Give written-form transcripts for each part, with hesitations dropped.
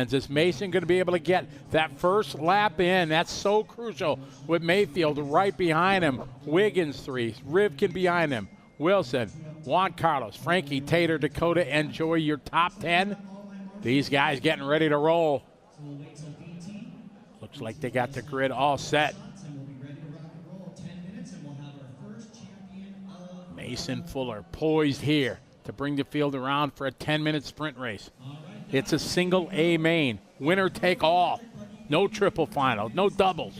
Defends. Is Mason going to be able to get that first lap in? That's so crucial with Mayfield right behind him. Wiggins 3, Rivkin behind him. Wilson, Juan Carlos, Frankie, Tater, Dakota, enjoy your top 10. These guys getting ready to roll. Looks like they got the grid all set. Mason Fuller poised here to bring the field around for a 10-minute sprint race. It's a single A main, winner take all. No triple final, no doubles.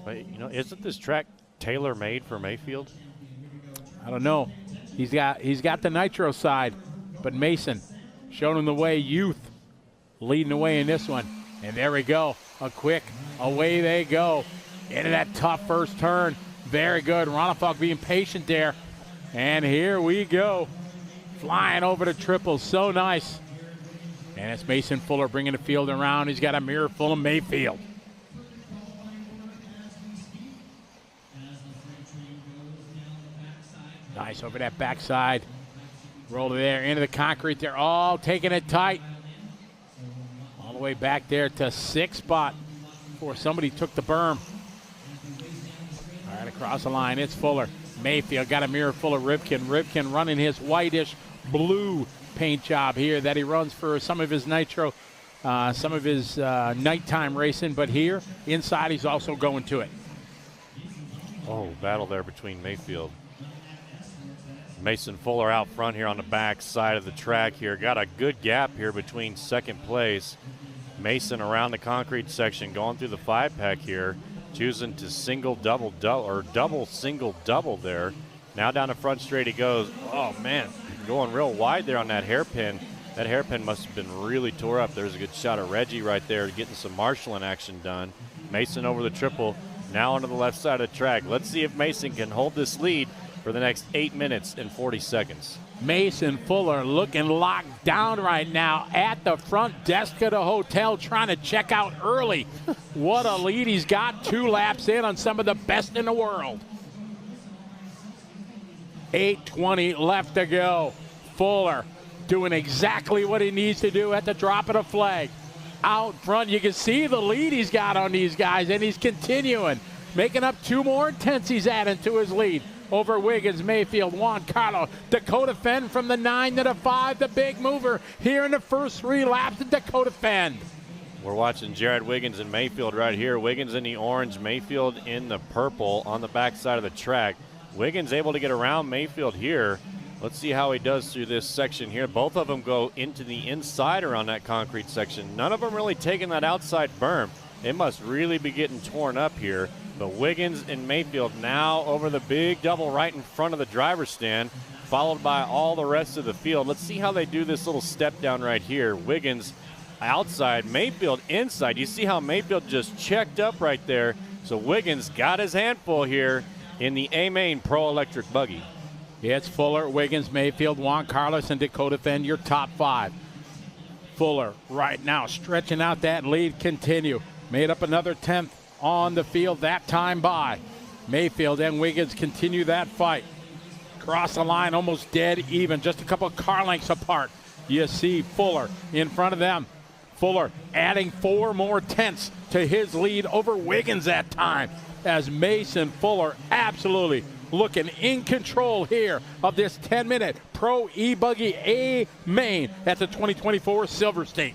But, you know, isn't this track tailor-made for Mayfield? I don't know. He's got the nitro side, but Mason showed him the way. Youth leading the way in this one. And there we go. A quick, away they go. Into that tough first turn. Very good. Ronafalk being patient there. And here we go. Flying over the triple. So nice. And it's Mason Fuller bringing the field around. He's got a mirror full of Mayfield. Nice over that backside. Roll there into the concrete. They're all taking it tight. All the way back there to 6th spot before somebody took the berm. All right, across the line, it's Fuller. Mayfield got a mirror full of Rivkin. Rivkin running his whitish blue paint job here that he runs for some of his nitro, some of his nighttime racing. But here, inside, he's also going to it. Oh, battle there between Mayfield. Mason Fuller out front here on the back side of the track here. Got a good gap here between second place. Mason around the concrete section going through the 5-pack here. Choosing to double, single, double there. Now down the front straight he goes. Oh, man, going real wide there on that hairpin. That hairpin must have been really tore up. There's a good shot of Reggie right there getting some marshalling action done. Mason over the triple, now onto the left side of the track. Let's see if Mason can hold this lead for the next 8 minutes and 40 seconds. Mason Fuller looking locked down right now at the front desk of the hotel trying to check out early. What a lead he's got. 2 laps in on some of the best in the world. 8:20 left to go. Fuller doing exactly what he needs to do at the drop of the flag. Out front, you can see the lead he's got on these guys, and he's continuing. Making up 2 more tenths he's adding to his lead. Over Wiggins, Mayfield, Juan Carlos, Dakota Fenn from the 9 to the 5, the big mover here in the first 3 laps of Dakota Fenn. We're watching Jared Wiggins and Mayfield right here. Wiggins in the orange, Mayfield in the purple on the backside of the track. Wiggins able to get around Mayfield here. Let's see how he does through this section here. Both of them go into the inside around that concrete section. None of them really taking that outside berm. It must really be getting torn up here. But Wiggins and Mayfield now over the big double right in front of the driver's stand, followed by all the rest of the field. Let's see how they do this little step down right here. Wiggins outside, Mayfield inside. You see how Mayfield just checked up right there. So Wiggins got his handful here in the A-Main Pro Electric Buggy. It's Fuller, Wiggins, Mayfield, Juan Carlos, and Dakota Fenn, your top 5. Fuller right now stretching out that lead. Continue. Made up another 10th on the field that time by. Mayfield and Wiggins continue that fight. Cross the line, almost dead even, just a couple of car lengths apart. You see Fuller in front of them. Fuller adding 4 more tenths to his lead over Wiggins that time, as Mason Fuller absolutely looking in control here of this 10-minute Pro E-Buggy A-Main at the 2024 Silver State.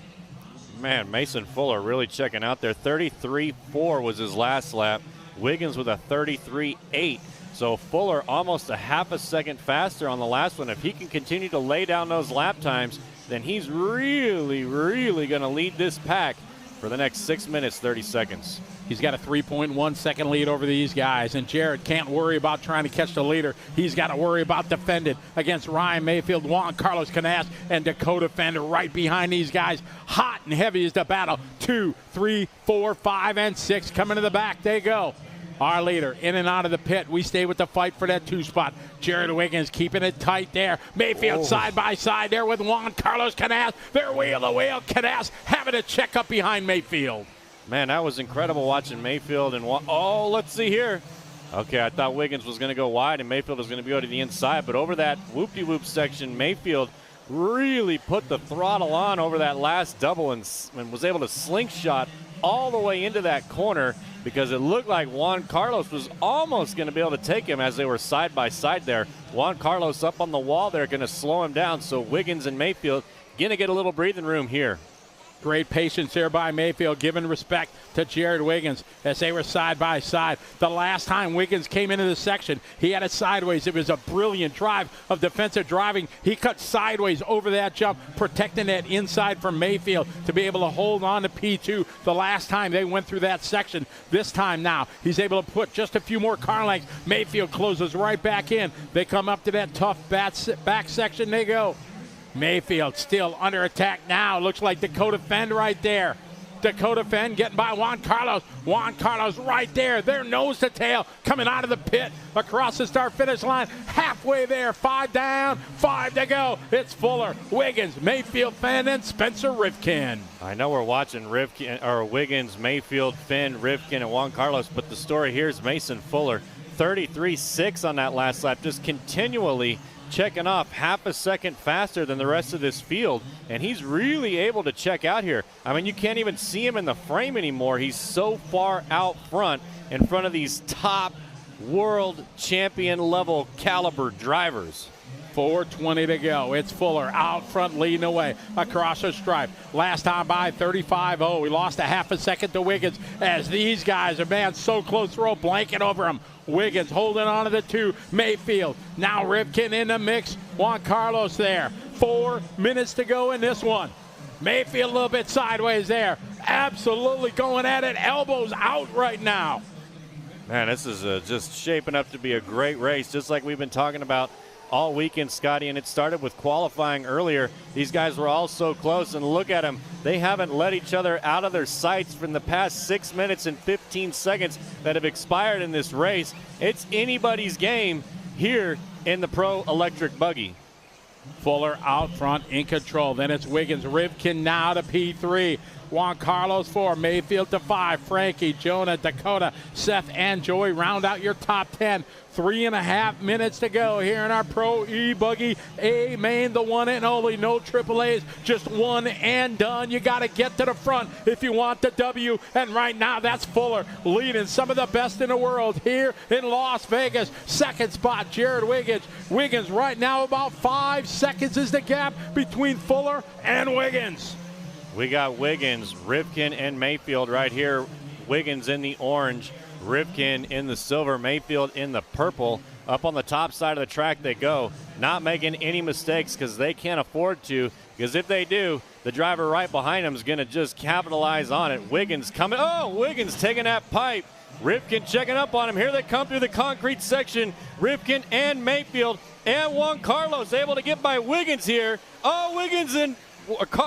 Man, Mason Fuller really checking out there. 33.4 was his last lap. Wiggins with a 33.8. So Fuller almost a half a second faster on the last one. If he can continue to lay down those lap times, then he's really, really going to lead this pack for the next 6 minutes, 30 seconds. He's got a 3.1 second lead over these guys, and Jared can't worry about trying to catch the leader. He's got to worry about defending against Ryan Mayfield, Juan Carlos Canas, and Dakota Fenn right behind these guys. Hot and heavy is the battle. 2, 3, 4, 5, and 6 coming to the back. They go. Our leader in and out of the pit. We stay with the fight for that 2 spot. Jared Wiggins keeping it tight there. Mayfield side by side there with Juan Carlos Canas. They're wheel to wheel. Canas having a check up behind Mayfield. Man, that was incredible watching Mayfield and let's see here. Okay, I thought Wiggins was going to go wide and Mayfield was going to go to the inside, but over that whoop-de-whoop section, Mayfield really put the throttle on over that last double and was able to slingshot all the way into that corner, because it looked like Juan Carlos was almost going to be able to take him as they were side by side there. Juan Carlos up on the wall there, going to slow him down. So Wiggins and Mayfield going to get a little breathing room here. Great patience there by Mayfield, giving respect to Jared Wiggins as they were side by side. The last time Wiggins came into the section, he had it sideways. It was a brilliant drive of defensive driving. He cut sideways over that jump, protecting that inside from Mayfield to be able to hold on to P2 the last time they went through that section. This time now, he's able to put just a few more car lengths. Mayfield closes right back in. They come up to that tough back section. They go. Mayfield still under attack now. Looks like Dakota Fenn right there. Dakota Fenn getting by Juan Carlos. Juan Carlos right there. They're nose to tail coming out of the pit across the start-finish line. Halfway there. 5 down, 5 to go. It's Fuller, Wiggins, Mayfield, Fenn, and Spencer Rivkin. I know we're watching Wiggins, Mayfield, Fenn, Rivkin, and Juan Carlos, but the story here is Mason Fuller. 33.6 on that last lap, just continually checking off half a second faster than the rest of this field, and he's really able to check out here. I mean, you can't even see him in the frame anymore. He's so far out front in front of these top world champion level caliber drivers. 4:20 to go. It's Fuller out front leading away across the stripe. Last time by 35.0. We lost a half a second to Wiggins as these guys are, man, so close, throw a blanket over him. Wiggins holding on to the 2. Mayfield. Now Rivkin in the mix. Juan Carlos there. 4 minutes to go in this one. Mayfield a little bit sideways there. Absolutely going at it. Elbows out right now. Man, this is just shaping up to be a great race, just like we've been talking about all weekend, Scotty, and it started with qualifying earlier. These guys were all so close, and look at them. They haven't let each other out of their sights from the past 6 minutes and 15 seconds that have expired in this race. It's anybody's game here in the Pro Electric Buggy. Fuller out front in control. Then it's Wiggins. Rivkin now to P3. Juan Carlos 4, Mayfield to 5, Frankie, Jonah, Dakota, Seth, and Joey round out your top 10. 3.5 minutes to go here in our Pro E-Buggy A main, the one and only. No AAAs, just one and done. You got to get to the front if you want the W. And right now, that's Fuller leading some of the best in the world here in Las Vegas. Second spot, Jared Wiggins. Wiggins right now about 5 seconds is the gap between Fuller and Wiggins. We got Wiggins, Rivkin, and Mayfield right here. Wiggins in the orange, Rivkin in the silver, Mayfield in the purple. Up on the top side of the track they go, not making any mistakes because they can't afford to, because if they do, the driver right behind them is going to just capitalize on it. Wiggins coming. Oh, Wiggins taking that pipe. Rivkin checking up on him. Here they come through the concrete section. Rivkin and Mayfield and Juan Carlos able to get by Wiggins here. Oh, Wiggins and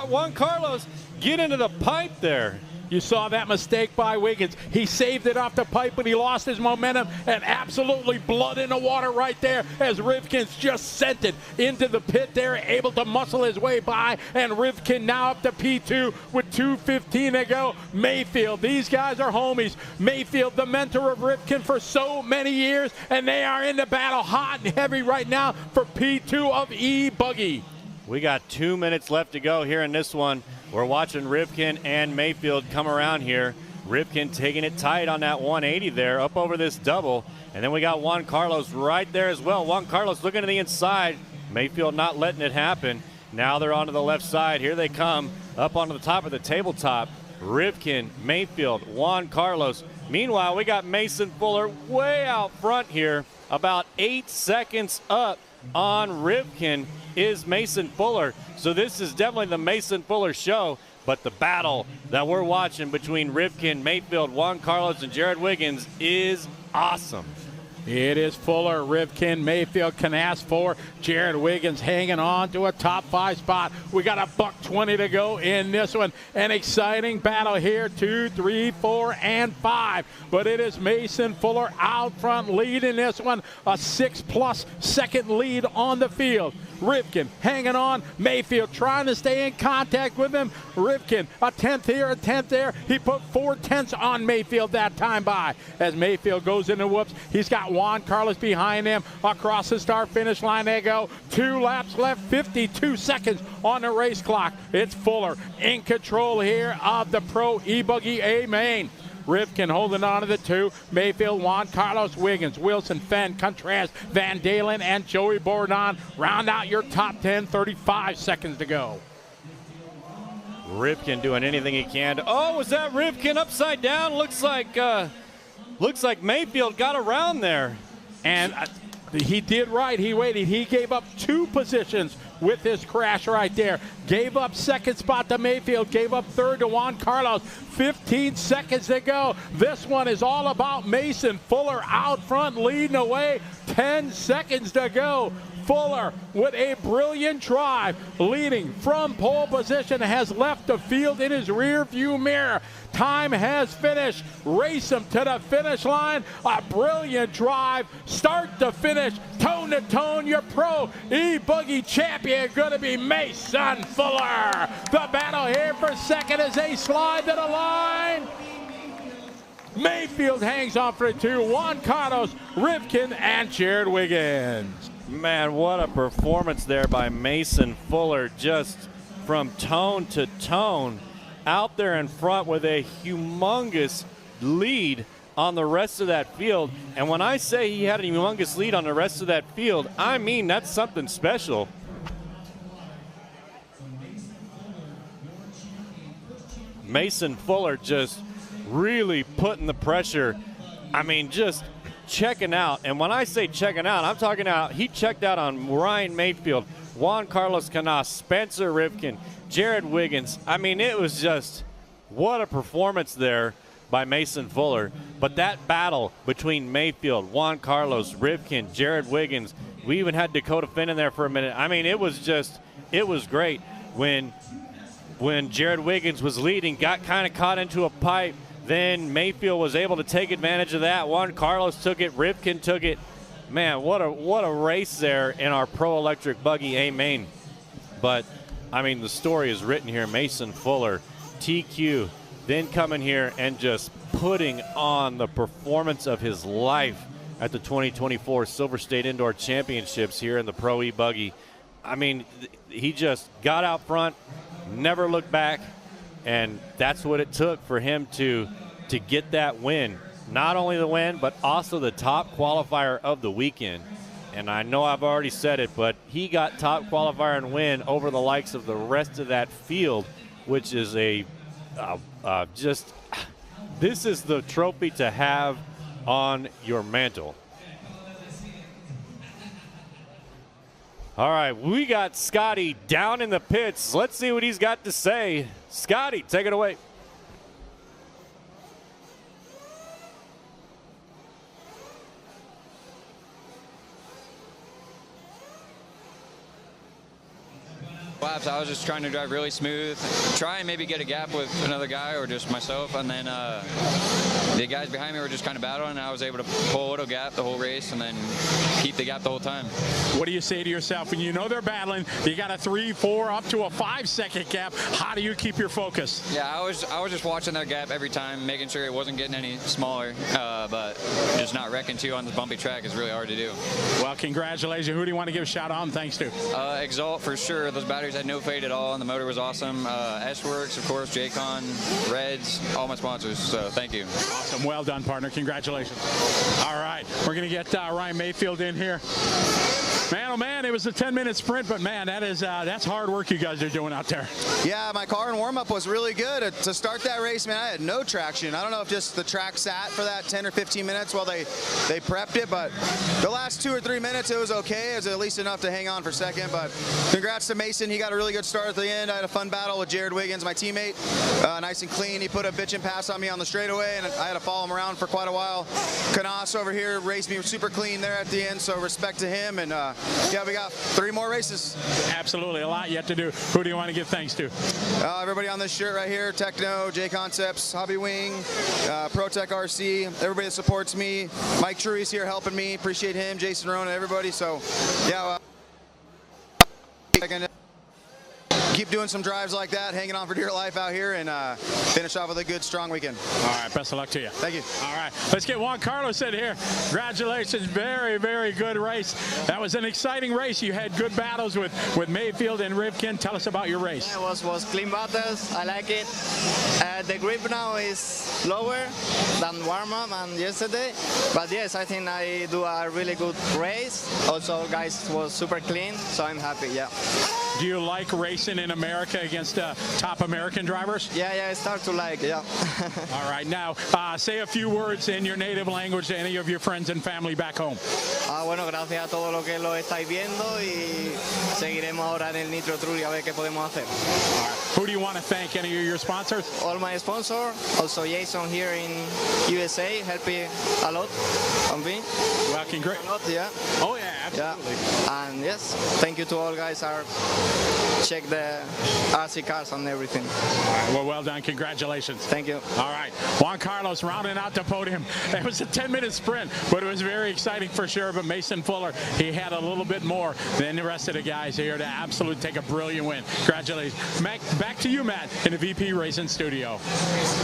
Juan Carlos get into the pipe there. You saw that mistake by Wiggins. He saved it off the pipe, but he lost his momentum, and absolutely blood in the water right there as Rivkin's just sent it into the pit there, able to muscle his way by, and Rivkin now up to P2 with 2:15 to go. Mayfield, these guys are homies. Mayfield, the mentor of Rivkin for so many years, and they are in the battle hot and heavy right now for P2 of E-Buggy. We got 2 minutes left to go here in this one. We're watching Rivkin and Mayfield come around here. Rivkin taking it tight on that 180 there, up over this double. And then we got Juan Carlos right there as well. Juan Carlos looking to the inside. Mayfield not letting it happen. Now they're onto the left side. Here they come up onto the top of the tabletop. Rivkin, Mayfield, Juan Carlos. Meanwhile, we got Mason Fuller way out front here, about 8 seconds up on Rivkin is Mason Fuller. So this is definitely the Mason Fuller show, but the battle that we're watching between Rivkin, Mayfield, Juan Carlos, and Jared Wiggins is awesome. It is Fuller, Rivkin, Mayfield can ask for. Jared Wiggins hanging on to a top 5 spot. We got a $1:20 to go in this one. An exciting battle here, 2, 3, 4, and 5. But it is Mason Fuller out front leading this one. A 6+ second lead on the field. Rivkin hanging on. Mayfield trying to stay in contact with him. Rivkin, a 10th here, a 10th there. He put 4/10 on Mayfield that time by. As Mayfield goes into whoops, he's got Juan Carlos behind him. Across the start-finish line they go. 2 laps left, 52 seconds on the race clock. It's Fuller in control here of the Pro E-Buggy A main. Rivkin holding on to the 2. Mayfield, Juan Carlos, Wiggins, Wilson, Fenn, Contreras, Van Dalen, and Joey Bourdon round out your top 10. 35 seconds to go. Rivkin doing anything he can. Oh, was that Rivkin upside down? Looks like Mayfield got around there. And he did right. He waited. He gave up 2 positions with his crash right there. Gave up second spot to Mayfield. Gave up third to Juan Carlos. 15 seconds to go. This one is all about Mason Fuller out front leading away. 10 seconds to go. Fuller with a brilliant drive, leading from pole position, has left the field in his rear view mirror. Time has finished. Race him to the finish line. A brilliant drive, start to finish, tone to tone. Your Pro E-Buggy champion going to be Mason Fuller. The battle here for second as they slide to the line. Mayfield hangs on for 2. Juan Carlos, Rivkin, and Jared Wiggins. Man, what a performance there by Mason Fuller, just from tone to tone, out there in front with a humongous lead on the rest of that field. And when I say he had a humongous lead on the rest of that field, I mean that's something special. Mason Fuller just really putting the pressure. I mean, just checking out. And when I say checking out, I'm talking out, he checked out on Ryan Mayfield, Juan Carlos Canas, Spencer Rivkin, Jared Wiggins. I mean, it was just, what a performance there by Mason Fuller. But that battle between Mayfield, Juan Carlos, Rivkin, Jared Wiggins, we even had Dakota Finn in there for a minute. I mean, it was great. When Jared Wiggins was leading, got kind of caught into a pipe, then Mayfield was able to take advantage of that. Juan Carlos took it. Rivkin took it. Man, what a race there in our Pro Electric Buggy A main. But, I mean, the story is written here. Mason Fuller, TQ, then coming here and just putting on the performance of his life at the 2024 Silver State Indoor Championships here in the Pro E-Buggy. I mean, he just got out front, never looked back. And that's what it took for him to get that win. Not only the win, but also the top qualifier of the weekend. And I know I've already said it, but he got top qualifier and win over the likes of the rest of that field, which is this is the trophy to have on your mantle. All right, we got Scotty down in the pits. Let's see what he's got to say. Scotty, take it away. Laps, I was just trying to drive really smooth, try and maybe get a gap with another guy or just myself, and then the guys behind me were just kind of battling, and I was able to pull a little gap the whole race and then keep the gap the whole time. What do you say to yourself when you know they're battling, you got a 3, 4, up to a 5-second gap? How do you keep your focus? Yeah, I was just watching their gap every time, making sure it wasn't getting any smaller, but just not wrecking too on this bumpy track is really hard to do. Well, congratulations. Who do you want to give a shout out and thanks to? Exalt for sure. Those batteries had no fade at all, and the motor was awesome. S-Works, of course, J-Con, Reds, all my sponsors, so thank you. Awesome. Well done, partner. Congratulations. All right, we're going to get Ryan Mayfield in here. Man, oh man, it was a 10-minute sprint, but man, that's hard work you guys are doing out there. Yeah, my car and warm-up was really good. To start that race, man, I had no traction. I don't know if just the track sat for that 10 or 15 minutes while they prepped it, but the last 2 or 3 minutes, it was okay. It was at least enough to hang on for second, but congrats to Mason. He got a really good start at the end. I had a fun battle with Jared Wiggins, my teammate. Nice and clean. He put a bitchin' pass on me on the straightaway, and I had to follow him around for quite a while. Canas over here raced me super clean there at the end, so respect to him, and yeah, we got 3 more races. Absolutely, a lot yet to do. Who do you want to give thanks to? Everybody on this shirt right here, Techno, J Concepts, Hobby Wing, ProTech RC, everybody that supports me. Mike Truey's here helping me, appreciate him, Jason Rona, everybody. So yeah, Keep doing some drives like that, hanging on for dear life out here, and finish off with a good, strong weekend. All right, best of luck to you. Thank you. All right, let's get Juan Carlos in here. Congratulations, very, very good race. That was an exciting race. You had good battles with Mayfield and Rivkin. Tell us about your race. It was clean battles. I like it. The grip now is lower than warm-up and yesterday. But yes, I think I do a really good race. Also, guys, was super clean, so I'm happy, yeah. Do you like racing in America against top American drivers? Yeah, I start to like, yeah. All right, now say a few words in your native language to any of your friends and family back home. Bueno, gracias a todos los que lo estáis viendo y seguiremos ahora en el Nitro Truly a ver qué podemos hacer. All right. Who do you want to thank? Any of your sponsors? All my sponsors, also Jason here in USA, helping a lot on me. Well, congrats. Yeah. Oh, yeah, absolutely. Yeah. And yes, thank you to all guys who check the RC cars and everything. All right, well done. Congratulations. Thank you. All right, Juan Carlos rounding out the podium. It was a 10-minute sprint, but it was very exciting for sure. But Mason Fuller, he had a little bit more than the rest of the guys here to absolutely take a brilliant win. Congratulations. Back to you, Matt, in the VP Racing studio.